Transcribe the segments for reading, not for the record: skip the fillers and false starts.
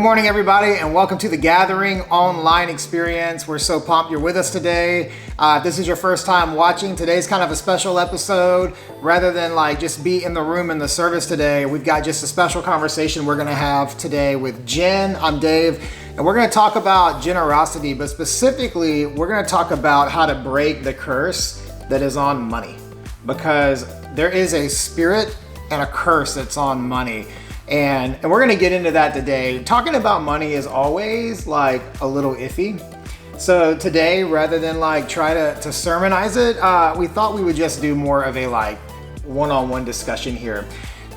morning, everybody, and welcome to the Gathering online experience. We're so pumped you're with us today. If this is your first time watching, today's kind of a special episode. Rather than just be in the room in the service today, we've got just a special conversation we're going to have today with Jen. I'm Dave, and we're going to talk about generosity, but specifically, we're going to talk about how to break the curse that is on money, because there is a spirit and a curse that's on money. And we're going to get into that today. Talking about money is always a little iffy. So today, rather than try to sermonize it, we thought we would just do more of a one-on-one discussion here.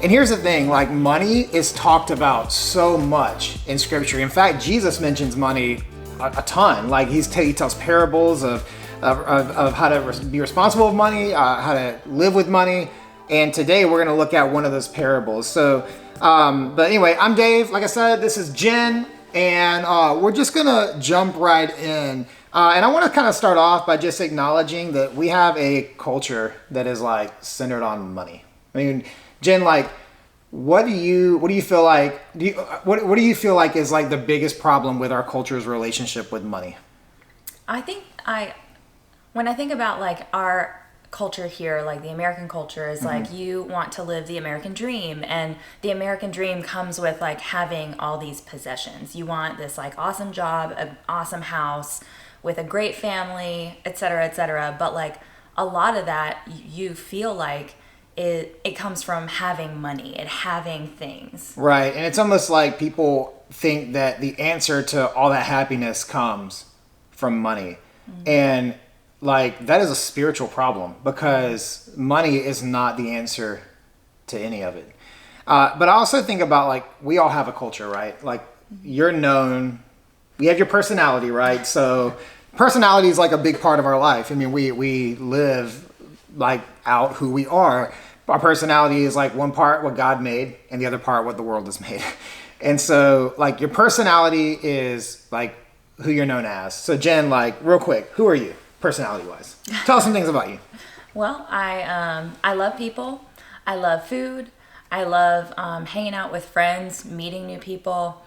And here's the thing, money is talked about so much in scripture. In fact, Jesus mentions money a ton. He tells parables of how to be responsible with money, how to live with money. And today we're going to look at one of those parables. So, but anyway, I'm Dave. Like I said, this is Jen, and we're just gonna jump right in. And I want to kind of start off by just acknowledging that we have a culture that is centered on money. I mean, Jen, what do you feel like? What do you feel like is the biggest problem with our culture's relationship with money? When I think about our culture here, the American culture is you want to live the American dream, and the American dream comes with having all these possessions. You want this awesome job, an awesome house with a great family, etc., etc. But a lot of that you feel it comes from having money and having things. Right. And it's almost like people think that the answer to all that happiness comes from money. Mm-hmm. And that is a spiritual problem, because money is not the answer to any of it. But I also think about we all have a culture, right? You're known, you have your personality, right? So personality is a big part of our life. I mean, we live out who we are. Our personality is one part what God made and the other part what the world has made. And so your personality is who you're known as. So Jen, real quick, who are you? Personality-wise, tell us some things about you. Well, I love people. I love food. I love hanging out with friends, meeting new people.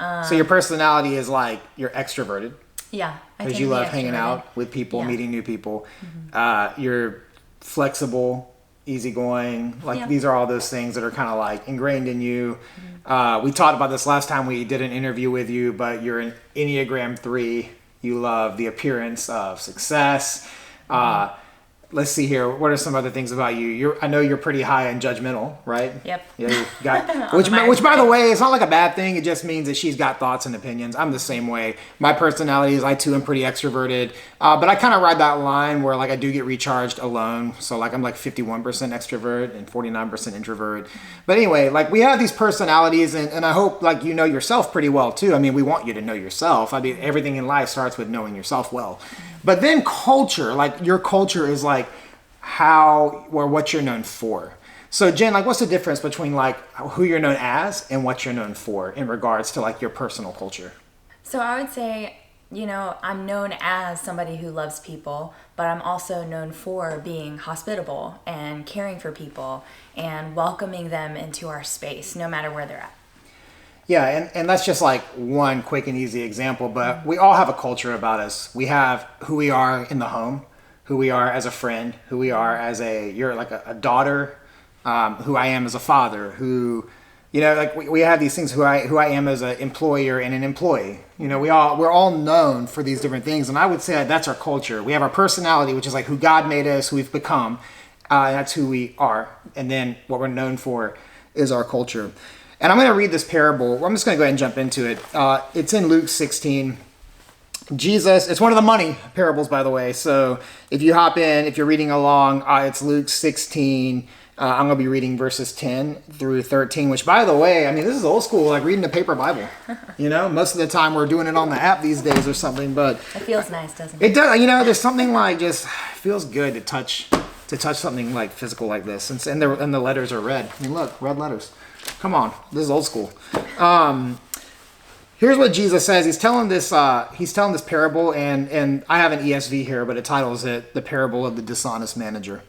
So your personality is you're extroverted. Yeah, because you love hanging out with people, meeting new people. Mm-hmm. You're flexible, easygoing. These are all those things that are kind of ingrained in you. Mm-hmm. We talked about this last time we did an interview with you, but you're an Enneagram 3. You love the appearance of success. Let's see here. What are some other things about you? I know you're pretty high and judgmental, right? Yep. Yeah, you got, which by the way, it's not a bad thing. It just means that she's got thoughts and opinions. I'm the same way. My personality is I too am pretty extroverted. But I kind of ride that line where I do get recharged alone. So I'm 51% extrovert and 49% introvert. But anyway, we have these personalities, and I hope you know yourself pretty well too. I mean, we want you to know yourself. I mean, everything in life starts with knowing yourself well. But then culture, your culture is how or what you're known for. So Jen, what's the difference between who you're known as and what you're known for in regards to your personal culture? So I would say, I'm known as somebody who loves people, but I'm also known for being hospitable and caring for people and welcoming them into our space, no matter where they're at. Yeah, and that's just one quick and easy example, but we all have a culture about us. We have who we are in the home, who we are as a friend, who we are as you're a daughter, who I am as a father, who, we have these things, who I am as an employer and an employee. We're all known for these different things, and I would say that's our culture. We have our personality, which is who God made us, who we've become, and that's who we are. And then what we're known for is our culture. And I'm going to read this parable. I'm just going to go ahead and jump into it. It's in Luke 16. Jesus, it's one of the money parables, by the way. So if you hop in, if you're reading along, it's Luke 16. I'm going to be reading verses 10 through 13, which, by the way, I mean, this is old school, reading a paper Bible. Most of the time we're doing it on the app these days or something, but it feels nice, doesn't it? It does. There's something just feels good to touch something physical like this. And the letters are red. I mean, look, red letters. Come on, this is old school. Here's what Jesus says. He's telling this parable, and I have an ESV here, but it titles it "The Parable of the Dishonest Manager."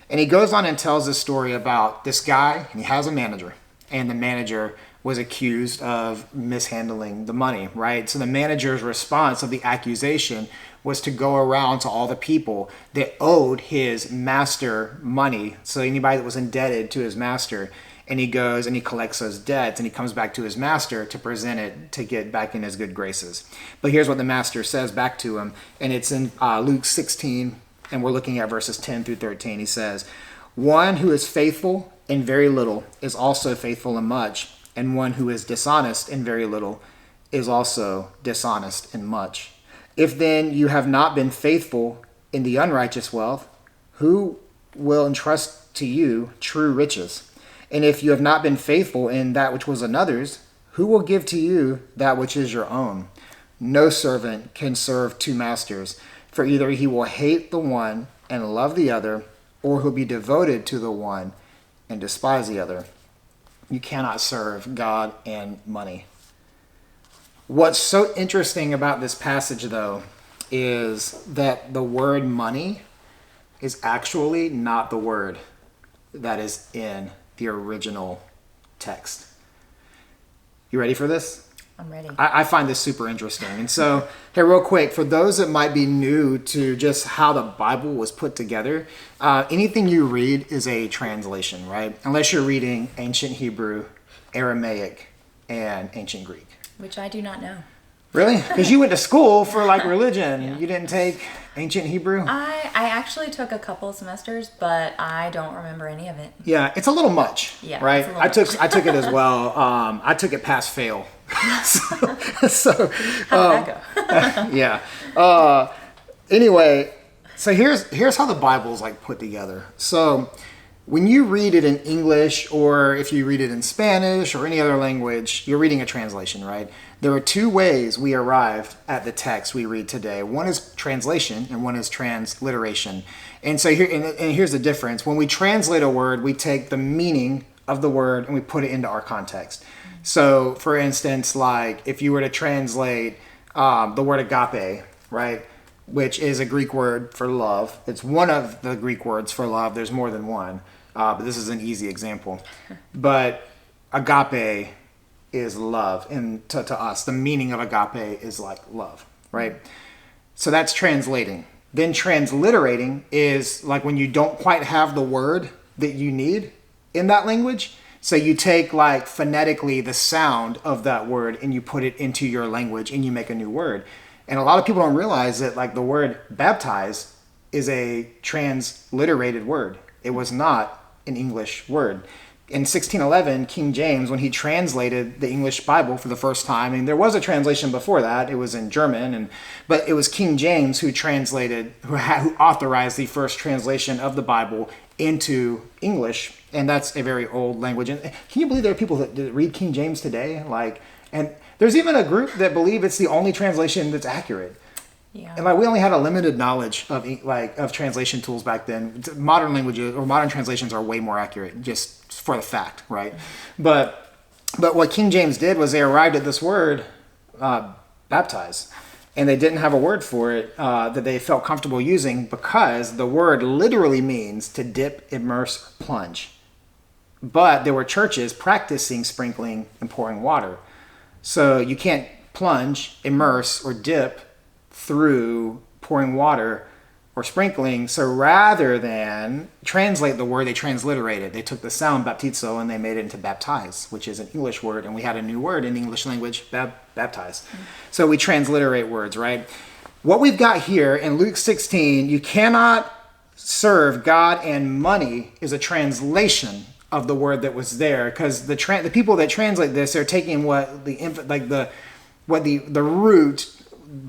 And he goes on and tells this story about this guy, and he has a manager, and the manager was accused of mishandling the money, right? So the manager's response of the accusation was to go around to all the people that owed his master money. So anybody that was indebted to his master, and he goes and he collects those debts and he comes back to his master to present it to get back in his good graces. But here's what the master says back to him, and it's in Luke 16, and we're looking at verses 10 through 13. He says, "One who is faithful in very little is also faithful in much, and one who is dishonest in very little is also dishonest in much. If then you have not been faithful in the unrighteous wealth, who will entrust to you true riches? And if you have not been faithful in that which was another's, who will give to you that which is your own? No servant can serve two masters, for either he will hate the one and love the other, or he'll be devoted to the one and despise the other. You cannot serve God and money." What's so interesting about this passage, though, is that the word money is actually not the word that is in the original text. You ready for this? I'm ready. I find this super interesting. And so, hey, real quick, for those that might be new to just how the Bible was put together, anything you read is a translation, right? Unless you're reading ancient Hebrew, Aramaic, and ancient Greek. Which I do not know. Really? Because you went to school for like religion. Yeah. You didn't take ancient Hebrew? I actually took a couple semesters, but I don't remember any of it. Yeah, it's a little much, Yeah, right? it's a little I took it as well. I took it pass fail. so How did that go? yeah. Anyway, so here's how the Bible's like put together. So when you read it in English, or if you read it in Spanish or any other language, you're reading a translation, right? There are two ways we arrived at the text we read today. One is translation and one is transliteration. And so here's the difference. When we translate a word, we take the meaning of the word and we put it into our context. So for instance, like if you were to translate the word agape, right? Which is a Greek word for love. It's one of the Greek words for love. There's more than one, but this is an easy example. But agape is love, and to us, the meaning of agape is like love, right? So that's translating. Then transliterating is like when you don't quite have the word that you need in that language. So you take like phonetically the sound of that word and you put it into your language and you make a new word. And a lot of people don't realize that like the word baptize is a transliterated word. It was not an English word. In 1611, King James, when he translated the English Bible for the first time, and there was a translation before that, it was in German, but it was King James who translated, who authorized the first translation of the Bible into English, and that's a very old language. And can you believe there are people that read King James today? And there's even a group that believe it's the only translation that's accurate. Yeah. And like we only had a limited knowledge of translation tools back then. Modern languages or modern translations are way more accurate, just for the fact, right? But what King James did was they arrived at this word, baptize, and they didn't have a word for it that they felt comfortable using because the word literally means to dip, immerse, plunge. But there were churches practicing sprinkling and pouring water. So you can't plunge, immerse, or dip through pouring water or sprinkling. So rather than translate the word, they transliterated. They took the sound baptizo and they made it into baptize, which is an English word. And we had a new word in the English language, baptize. So we transliterate words, right? What we've got here in Luke 16, you cannot serve God and money, is a translation of the word that was there, because the people that translate this are taking what the root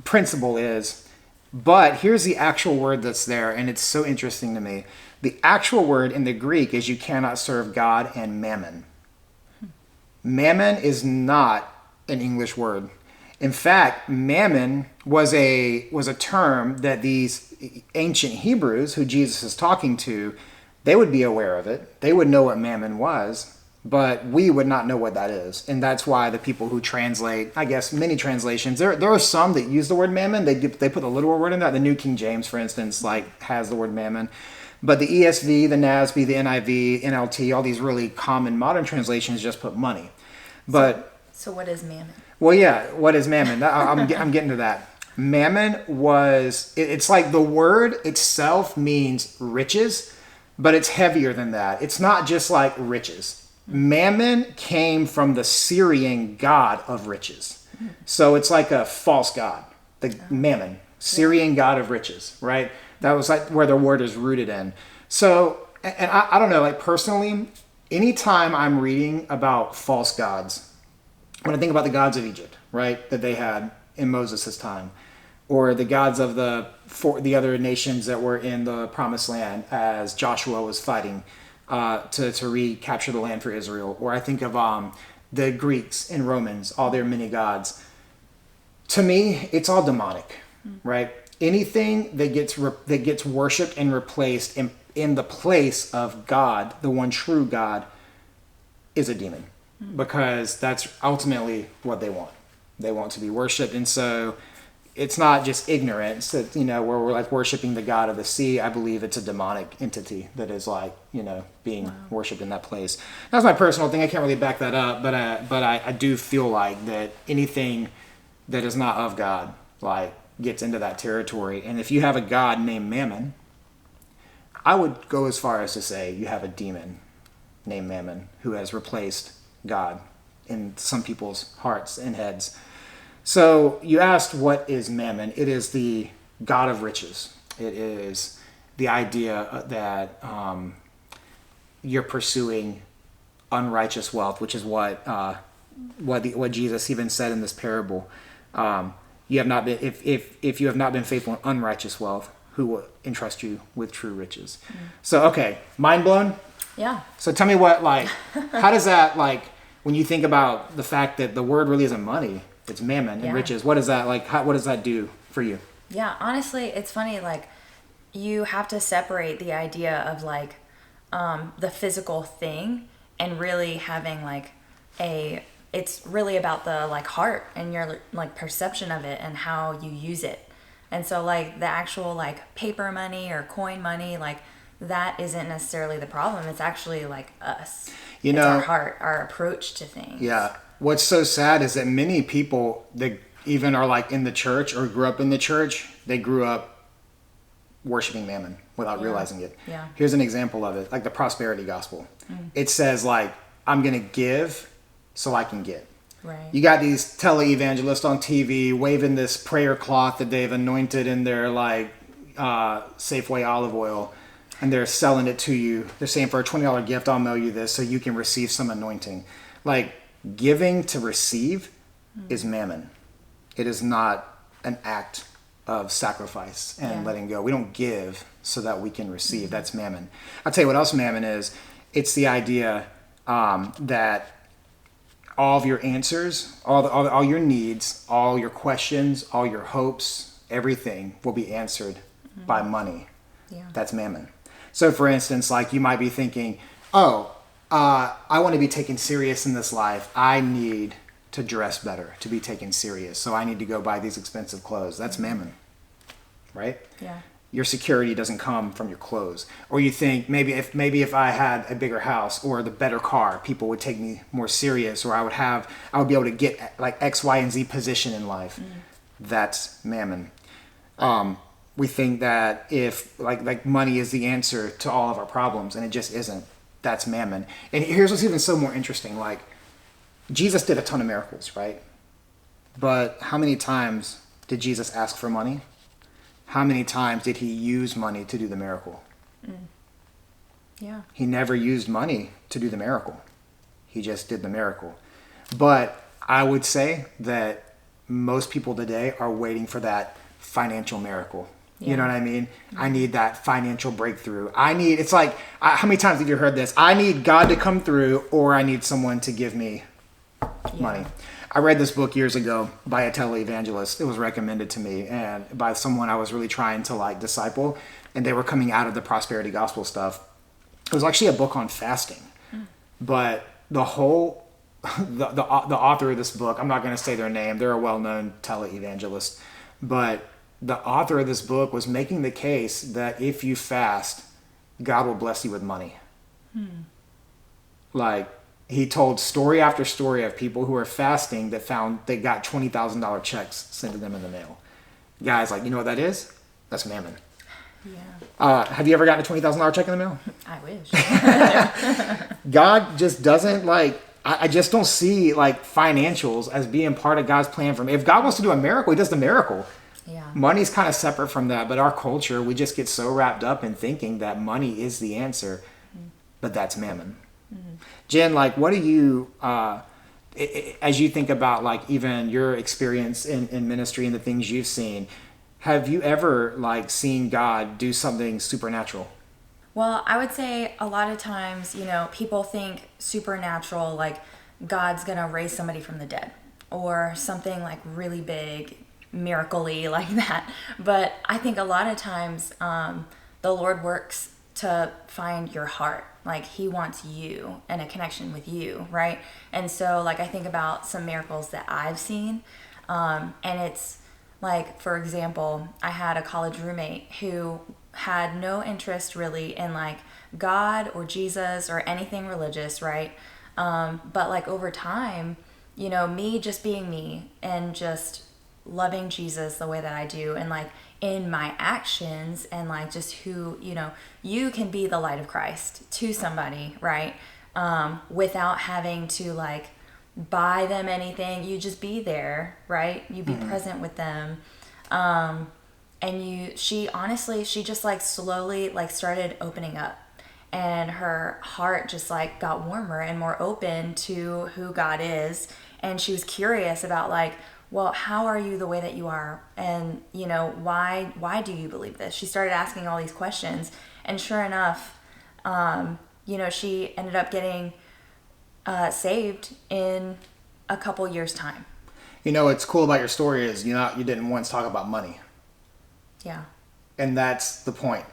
principle is. But here's the actual word that's there, and it's so interesting to me. The actual word in the Greek is you cannot serve God and mammon. Mammon is not an English word. In fact, mammon was a term that these ancient Hebrews who Jesus is talking to, they would be aware of it. They would know what mammon was, but we would not know what that is. And that's why the people who translate, I guess, many translations, there are some that use the word mammon. They put the literal word in that. The New King James, for instance, has the word mammon. But the ESV, the NASB, the NIV, NLT, all these really common modern translations just put money. But So what is mammon? well, yeah, what is mammon? I'm getting to that. Mammon it's like the word itself means riches, but it's heavier than that. It's not just like riches. Mammon came from the Syrian god of riches. So it's like a false god, the Mammon, Syrian god of riches, right? That was like where the word is rooted in. So, and I don't know, like personally, anytime I'm reading about false gods, when I think about the gods of Egypt, right, that they had in Moses' time, or the gods of the other nations that were in the Promised Land as Joshua was fighting to recapture the land for Israel, or I think of the Greeks and Romans, all their many gods. To me, it's all demonic, right? Anything that gets worshipped and replaced in the place of God, the one true God, is a demon, because that's ultimately what they want. They want to be worshipped, and so it's not just ignorance that, where we're like worshiping the god of the sea. I believe it's a demonic entity that is like, being worshipped in that place. That's my personal thing. I can't really back that up, but I do feel like that anything that is not of God, like, gets into that territory. And if you have a god named Mammon, I would go as far as to say you have a demon named Mammon who has replaced God in some people's hearts and heads. So you asked, what is mammon? It is the god of riches. It is the idea that you're pursuing unrighteous wealth, which is what Jesus even said in this parable. You have not been if you have not been faithful in unrighteous wealth, who will entrust you with true riches? So okay, mind blown. Yeah. So tell me how does that, like, when you think about the fact that the word really isn't money, it's mammon and riches. What is that like? What does that do for you? Yeah, honestly, it's funny. Like, you have to separate the idea of like the physical thing and really having like it's really about the like heart and your like perception of it and how you use it. And so like the actual like paper money or coin money, like that isn't necessarily the problem. It's actually like us. It's our heart, our approach to things. Yeah. What's so sad is that many people that even are like in the church or grew up in the church, they grew up worshiping mammon without realizing it. Yeah. Here's an example of it, like the prosperity gospel. It says like, I'm going to give so I can get. Right. You got these televangelists on TV waving this prayer cloth that they've anointed in their like Safeway olive oil, and they're selling it to you. They're saying, for a $20 gift, I'll mail you this so you can receive some anointing. Like, giving to receive is mammon. It is not an act of sacrifice and letting go. We don't give so that we can receive. That's mammon. I'll tell you what else mammon is. It's the idea that all of your answers, all your needs, all your questions, all your hopes, everything will be answered by money. Yeah. That's mammon. So for instance, like you might be thinking, I want to be taken serious in this life. I need to dress better to be taken serious. So I need to go buy these expensive clothes. That's mammon, right? Yeah. Your security doesn't come from your clothes. Or you think maybe if I had a bigger house or the better car, people would take me more serious, or I would be able to get like X, Y, and Z position in life. That's mammon. We think that if like money is the answer to all of our problems, and it just isn't. That's mammon. And here's what's even so more interesting. Like, Jesus did a ton of miracles, right? But how many times did Jesus ask for money? How many times did he use money to do the miracle? Yeah. He never used money to do the miracle. He just did the miracle. But I would say that most people today are waiting for that financial miracle. Yeah. You know what I mean? I need that financial breakthrough. It's like, how many times have you heard this? I need God to come through, or I need someone to give me money. I read this book years ago by a televangelist. It was recommended to me, and by someone I was really trying to like disciple, and they were coming out of the prosperity gospel stuff. It was actually a book on fasting, but the whole the author of this book, I'm not going to say their name. They're a well-known televangelist, but the author of this book was making the case that if you fast, God will bless you with money. Like, he told story after story of people who were fasting that found they got $20,000 checks sent to them in the mail. Guys, like, you know what that is? That's mammon. Yeah. Have you ever gotten a $20,000 check in the mail? I wish. God just doesn't like, I just don't see like financials as being part of God's plan for me. If God wants to do a miracle, he does the miracle. Yeah. Money's kind of separate from that, but our culture, we just get so wrapped up in thinking that money is the answer, but that's mammon. Jen, like, what do you, as you think about like even your experience in ministry and the things you've seen, have you ever like seen God do something supernatural? Well, I would say a lot of times, people think supernatural, like God's going to raise somebody from the dead or something like really big, miracle-y like that. But I think a lot of times the Lord works to find your heart. Like he wants you and a connection with you, right? And so like I think about some miracles that I've seen, and it's like, for example, I had a college roommate who had no interest really in like God or Jesus or anything religious, right? But like over time, me just being me and just loving Jesus the way that I do, and like in my actions, and like just who, you can be the light of Christ to somebody, right? Without having to like buy them anything. You just be there, right? You be present with them. And she just like slowly like started opening up, and her heart just like got warmer and more open to who God is. And she was curious about like, well, how are you the way that you are? And, why do you believe this? She started asking all these questions, and sure enough, she ended up getting saved in a couple years' time. What's cool about your story is you didn't once talk about money. Yeah. And that's the point.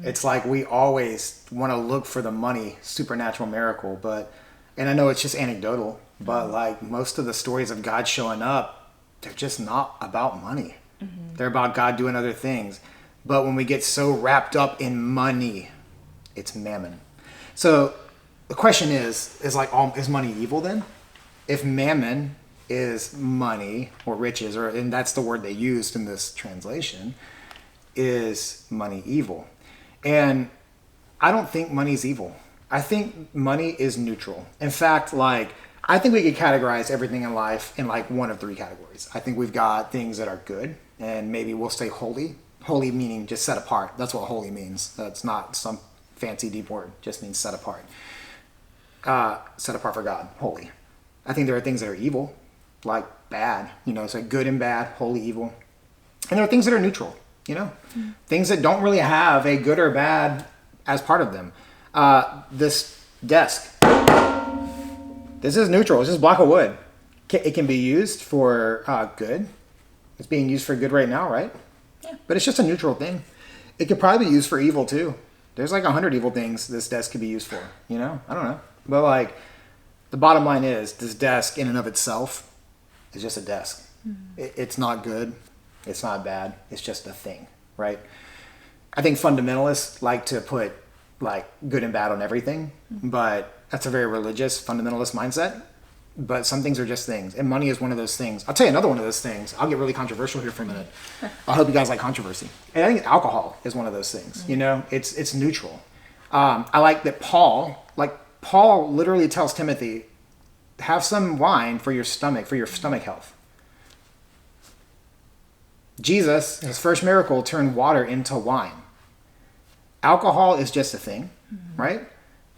It's like we always want to look for the money, supernatural miracle, and I know it's just anecdotal, but like most of the stories of God showing up, they're just not about money. They're about God doing other things. But when we get so wrapped up in money, it's mammon. So the question is money evil then? If mammon is money or riches, and that's the word they used in this translation, is money evil? And I don't think money's evil. I think money is neutral. In fact, I think we could categorize everything in life in like one of three categories. I think we've got things that are good, and maybe we'll say holy. Holy meaning just set apart. That's what holy means. That's not some fancy deep word. It just means set apart. Set apart for God, holy. I think there are things that are evil, like bad. It's like good and bad, holy, evil. And there are things that are neutral, things that don't really have a good or bad as part of them. This desk. This is neutral. It's just a block of wood. It can be used for good. It's being used for good right now, right? Yeah. But it's just a neutral thing. It could probably be used for evil too. There's like 100 evil things this desk could be used for. I don't know. But like, the bottom line is, this desk in and of itself is just a desk. It's not good. It's not bad. It's just a thing, right? I think fundamentalists like to put like good and bad on everything, but that's a very religious fundamentalist mindset. But some things are just things, and money is one of those things. I'll tell you another one of those things. I'll get really controversial here for a minute. I hope you guys like controversy. And I think alcohol is one of those things. It's neutral. I like that Paul literally tells Timothy, have some wine for your stomach health. Jesus, his first miracle, turned water into wine. Alcohol is just a thing, right?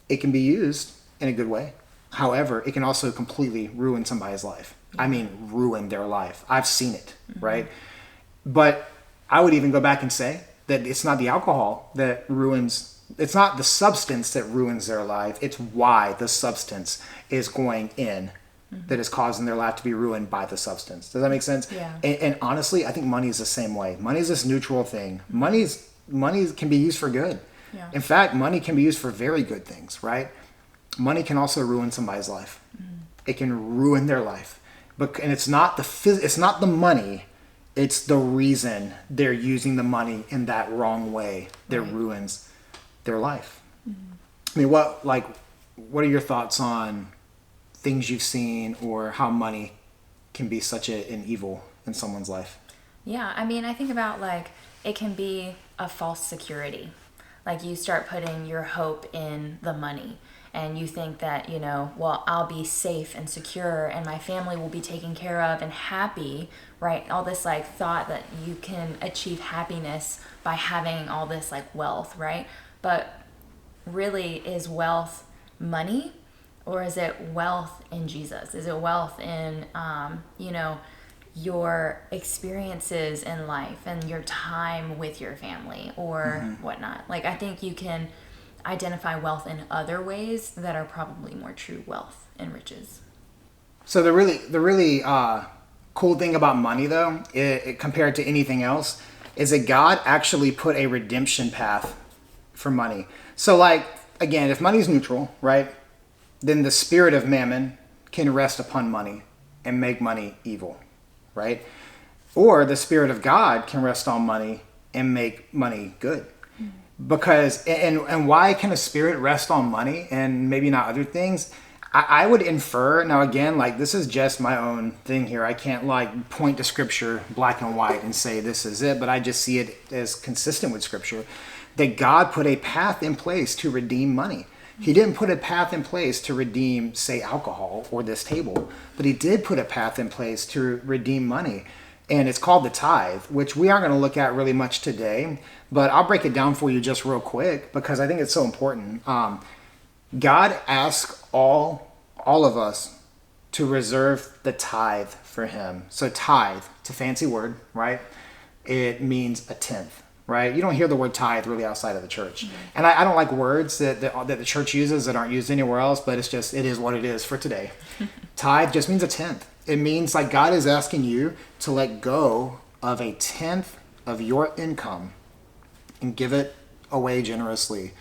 It can be used in a good way. However, it can also completely ruin somebody's life. I mean, ruin their life. I've seen it, right? But I would even go back and say that it's not the alcohol that ruins, it's not the substance that ruins their life. It's why the substance is going in that is causing their life to be ruined by the substance. Does that make sense? Yeah. And honestly, I think money is the same way. Money is this neutral thing. Money can be used for good. Yeah. In fact, money can be used for very good things, right? Money can also ruin somebody's life. It can ruin their life. And it's not the money, it's the reason they're using the money in that wrong way that ruins their life. I mean, what are your thoughts on things you've seen or how money can be such an evil in someone's life? Yeah, I mean, I think about like it can be a false security. Like you start putting your hope in the money and you think that, well, I'll be safe and secure and my family will be taken care of and happy, right? All this like thought that you can achieve happiness by having all this like wealth, right? But really, is wealth money, or is it wealth in Jesus? Is it wealth in, your experiences in life and your time with your family or whatnot? Like, I think you can identify wealth in other ways that are probably more true wealth and riches. So the really cool thing about money, though, compared to anything else, is that God actually put a redemption path for money. So, like, again, if money's neutral, right, then the spirit of mammon can rest upon money and make money evil, right? Or the spirit of God can rest on money and make money good. Because, and why can a spirit rest on money and maybe not other things? I would infer, now again, like this is just my own thing here. I can't like point to scripture black and white and say this is it, but I just see it as consistent with scripture that God put a path in place to redeem money. He didn't put a path in place to redeem, say, alcohol or this table, but he did put a path in place to redeem money. And it's called the tithe, which we aren't going to look at really much today, but I'll break it down for you just real quick because I think it's so important. God asks all of us to reserve the tithe for him. So tithe, it's a fancy word, right? It means a tenth, right? You don't hear the word tithe really outside of the church. And I don't like words that the church uses that aren't used anywhere else, but it is what it is for today. Tithe just means a tenth. It means like God is asking you to let go of a tenth of your income and give it away generously.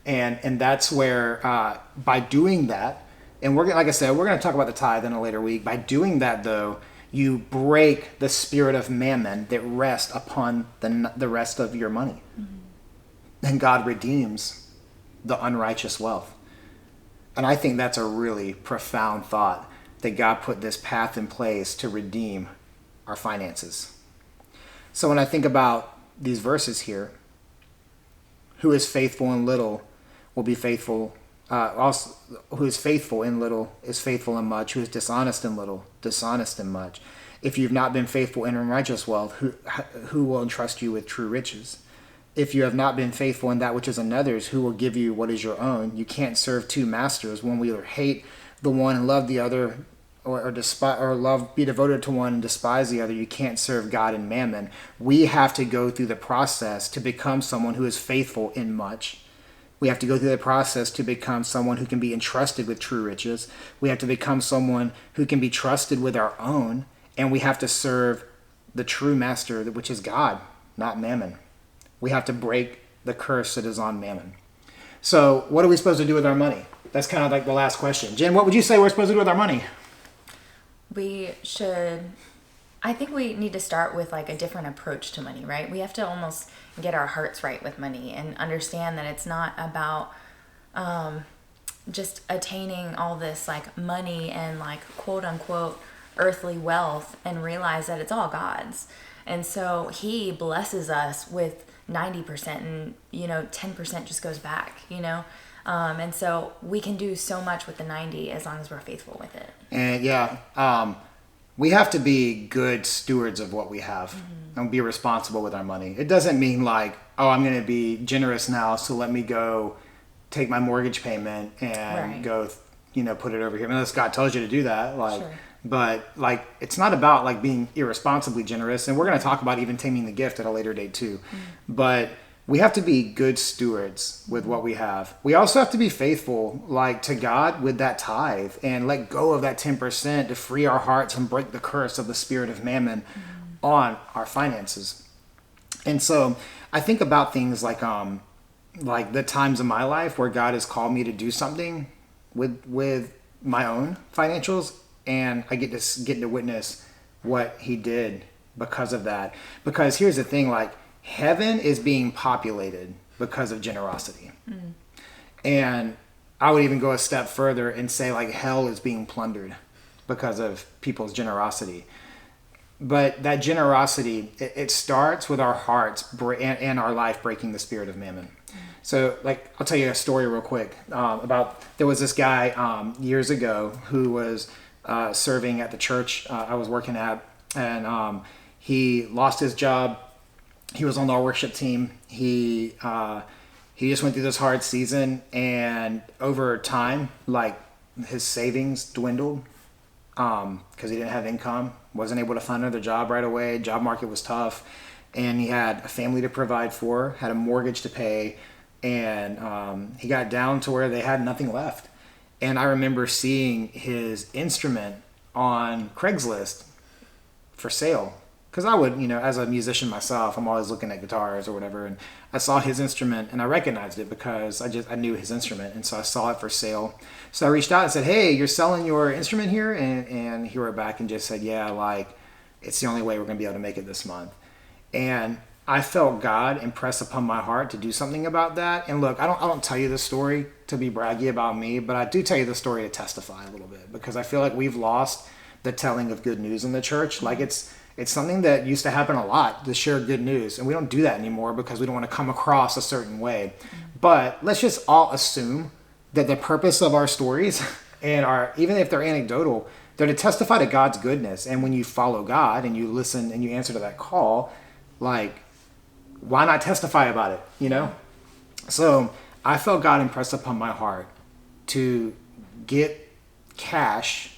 And that's where by doing that, and like I said, we're going to talk about the tithe in a later week. By doing that, though, you break the spirit of mammon that rests upon the rest of your money. And God redeems the unrighteous wealth. And I think that's a really profound thought, that God put this path in place to redeem our finances. So when I think about these verses here, who is faithful in little will be faithful. Also, who is faithful in little is faithful in much. Who is dishonest in little, dishonest in much. If you've not been faithful in unrighteous wealth, who will entrust you with true riches? If you have not been faithful in that which is another's, who will give you what is your own? You can't serve two masters. One will either hate the one and love the other, or despise, or love, be devoted to one and despise the other. You can't serve God and mammon. We have to go through the process to become someone who is faithful in much. We have to go through the process to become someone who can be entrusted with true riches. We have to become someone who can be trusted with our own. And we have to serve the true master, which is God, not mammon. We have to break the curse that is on mammon. So what are we supposed to do with our money? That's kind of like the last question. Jen, what would you say we're supposed to do with our money? I think we need to start with like a different approach to money, right? We have to almost get our hearts right with money and understand that it's not about just attaining all this like money and like quote unquote earthly wealth, and realize that it's all God's. And so he blesses us with 90% and 10% just goes back, and so we can do so much with the 90 as long as we're faithful with it. And we have to be good stewards of what we have and be responsible with our money. It doesn't mean like, oh, I'm going to be generous now, so let me go take my mortgage payment and go, put it over here. Unless God tells you to do that, sure. But like, it's not about like being irresponsibly generous. And we're going to talk about even taming the gift at a later date too. But we have to be good stewards with what we have. We also have to be faithful like to God with that tithe and let go of that 10% to free our hearts and break the curse of the spirit of mammon on our finances. And so I think about things like the times in my life where God has called me to do something with my own financials, and I get to witness what he did because of that. Because here's the thing, like, heaven is being populated because of generosity. And I would even go a step further and say like hell is being plundered because of people's generosity. But that generosity, it starts with our hearts and our life breaking the spirit of mammon. So, like, I'll tell you a story real quick about, there was this guy years ago who was serving at the church I was working at, and he lost his job. He was on our worship team. He just went through this hard season, and over time, like, his savings dwindled because he didn't have income, wasn't able to find another job right away. Job market was tough, and he had a family to provide for, had a mortgage to pay, and he got down to where they had nothing left. And I remember seeing his instrument on Craigslist for sale, because I would, as a musician myself, I'm always looking at guitars or whatever, and I saw his instrument and I recognized it because I knew his instrument, and so I saw it for sale. So I reached out and said, "Hey, you're selling your instrument here?" And he wrote back and just said, "Yeah, like, it's the only way we're gonna be able to make it this month." And I felt God impress upon my heart to do something about that. And look, I don't tell you this story to be braggy about me, but I do tell you the story to testify a little bit, because I feel like we've lost the telling of good news in the church. Like, it's something that used to happen a lot, to share good news, and we don't do that anymore because we don't want to come across a certain way. But let's just all assume that the purpose of our stories and even if they're anecdotal, they're to testify to God's goodness. And when you follow God and you listen and you answer to that call, like, why not testify about it, So I felt God impress upon my heart to get cash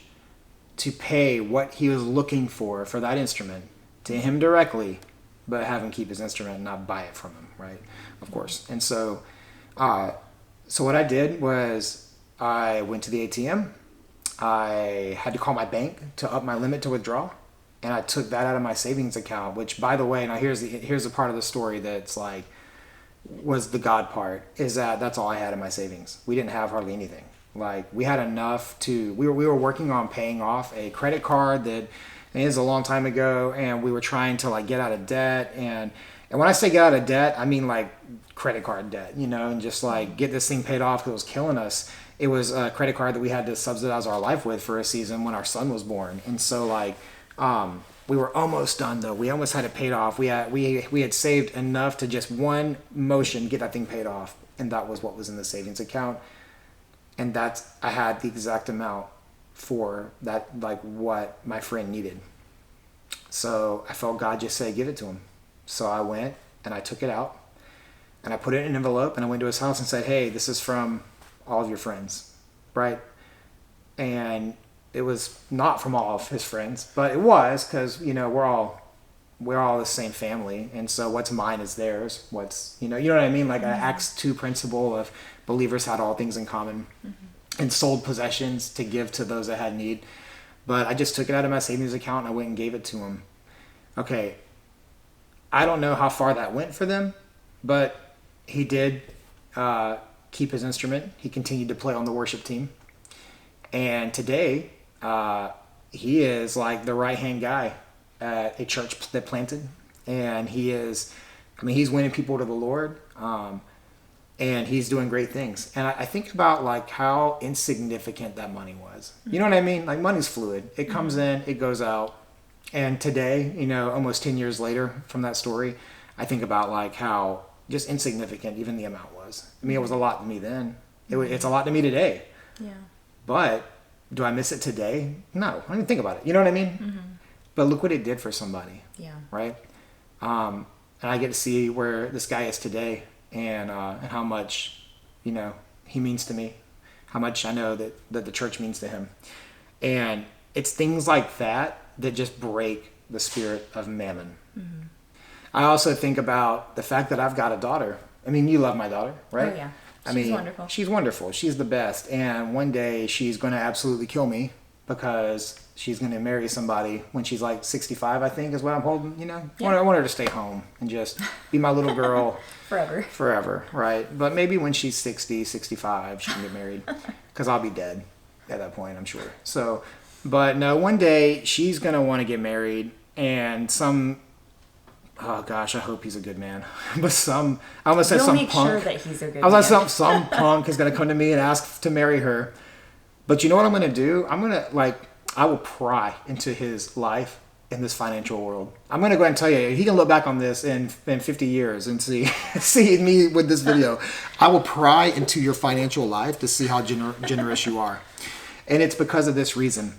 to pay what he was looking for that instrument to him directly, but have him keep his instrument and not buy it from him, right? Of course. And so what I did was I went to the ATM. I had to call my bank to up my limit to withdraw, and I took that out of my savings account, which, by the way, now here's the part of the story that's like, was the God part, is that that's all I had in my savings. We didn't have hardly anything. Like, we had enough we were working on paying off a credit card that is a long time ago, and we were trying to like get out of debt. And when I say get out of debt, I mean like credit card debt, and just like get this thing paid off because it was killing us. It was a credit card that we had to subsidize our life with for a season when our son was born. And so like, we were almost done though. We almost had it paid off. We had saved enough to just one motion get that thing paid off, and that was what was in the savings account. And I had the exact amount for that, like what my friend needed. So I felt God just say, give it to him. So I went and I took it out and I put it in an envelope, and I went to his house and said, "Hey, this is from all of your friends," right? And it was not from all of his friends, but it was, because, we're all the same family. And so what's mine is theirs. You know what I mean? Like an Acts 2 principle of believers had all things in common, and sold possessions to give to those that had need. But I just took it out of my savings account and I went and gave it to him. Okay. I don't know how far that went for them, but he did keep his instrument. He continued to play on the worship team. And today, he is like the right-hand guy at a church that planted. And he's winning people to the Lord. And he's doing great things. And I think about like how insignificant that money was. You know what I mean? Like, money's fluid. It comes in, it goes out. And today, almost 10 years later from that story, I think about like how just insignificant even the amount was. I mean, it was a lot to me then. It's a lot to me today. Yeah. But do I miss it today? No, I don't even think about it. You know what I mean? But look what it did for somebody. Yeah. Right? And I get to see where this guy is today. And how much, he means to me, how much I know that the church means to him. And it's things like that just break the spirit of mammon. I also think about the fact that I've got a daughter. I mean, you love my daughter, right? Oh, yeah. She's wonderful. She's wonderful. She's the best. And one day she's going to absolutely kill me because she's going to marry somebody when she's like 65, I think is what I'm holding, Yeah. I want her to stay home and just be my little girl. Forever, right? But maybe when she's 60, 65, she can get married, because I'll be dead at that point, I'm sure. So, but no, one day she's going to want to get married, and some oh gosh, I hope he's a good man. But I almost said You'll some make punk. sure that he's a good I was man. like, some punk is going to come to me and ask to marry her. But you know what I'm going to do? I will pry into his life in this financial world. I'm going to go ahead and tell you, he can look back on this in 50 years and see me with this video. I will pry into your financial life to see how generous you are. And it's because of this reason.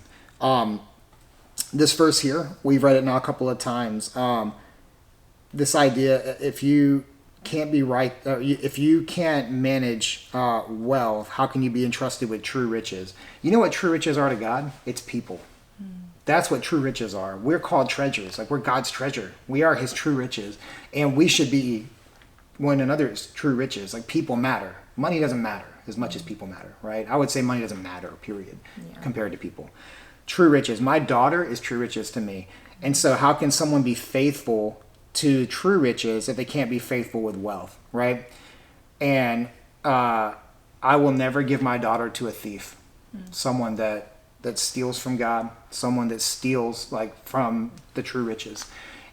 This verse here, we've read it now a couple of times. This idea, if you can't be right, if you can't manage wealth, how can you be entrusted with true riches? You know what true riches are to God? It's people. That's what true riches are. We're called treasures. Like, we're God's treasure. We are his true riches. And we should be one another's true riches. Like, people matter. Money doesn't matter as much as people matter, right? I would say money doesn't matter, period, compared to people. True riches. My daughter is true riches to me. And so how can someone be faithful to true riches if they can't be faithful with wealth, right? And I will never give my daughter to a thief, someone that steals from God, someone that steals like from the true riches.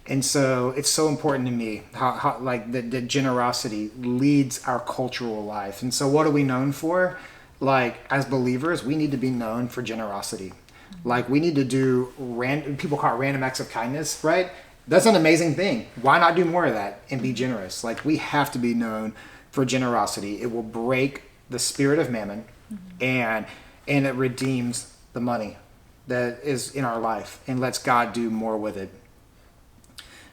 And so it's so important to me how like the generosity leads our cultural life. And so what are we known for? Like, as believers, we need to be known for generosity. Like, we need to do people call it random acts of kindness, right? That's an amazing thing. Why not do more of that and be generous? Like, we have to be known for generosity. It will break the spirit of mammon, and it redeems the money that is in our life and lets God do more with it.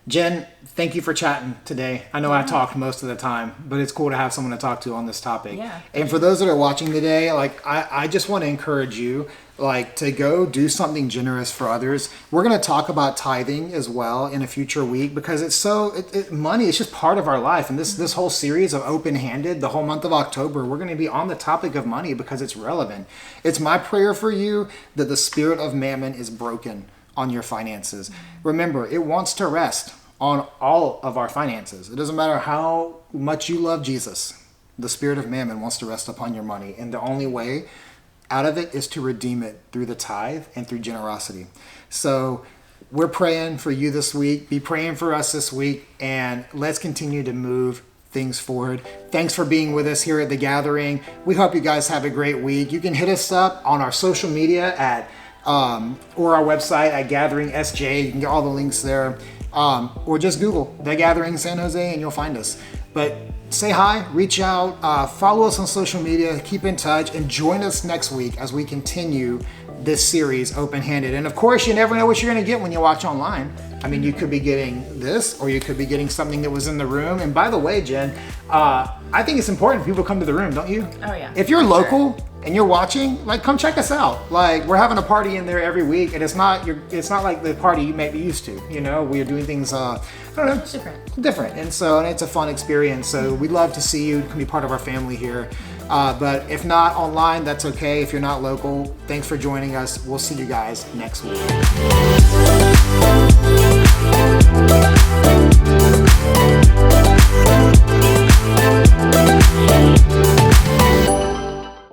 Jen, thank you for chatting today. I know I talk most of the time, but it's cool to have someone to talk to on this topic. Yeah. And for those that are watching today, like, I just want to encourage you, like, to go do something generous for others. We're going to talk about tithing as well in a future week, because it's money is just part of our life. And this whole series of Open-Handed, the whole month of October, we're going to be on the topic of money because it's relevant. It's my prayer for you that the spirit of mammon is broken on your finances. Remember, it wants to rest on all of our finances. It doesn't matter how much you love Jesus. The spirit of mammon wants to rest upon your money. And the only way out of it is to redeem it through the tithe and through generosity. So we're praying for you this week. Be praying for us this week. And let's continue to move things forward. Thanks for being with us here at The Gathering. We hope you guys have a great week. You can hit us up on our social media at or our website at Gathering SJ. You can get all the links there. Or just Google The Gathering San Jose and you'll find us. But say hi, reach out, follow us on social media, keep in touch, and join us next week as we continue this series, Open-Handed. And of course, you never know what you're going to get when you watch online. I mean, you could be getting this, or you could be getting something that was in the room. And by the way, Jen, I think it's important for people to come to the room, don't you? Oh, yeah. If you're local and you're watching, like, come check us out. Like, we're having a party in there every week, and it's not like the party you may be used to. You know, we are doing things, I don't know, It's different. And it's a fun experience. So we'd love to see you. You can be part of our family here. But if not online, that's okay. If you're not local, thanks for joining us. We'll see you guys next week.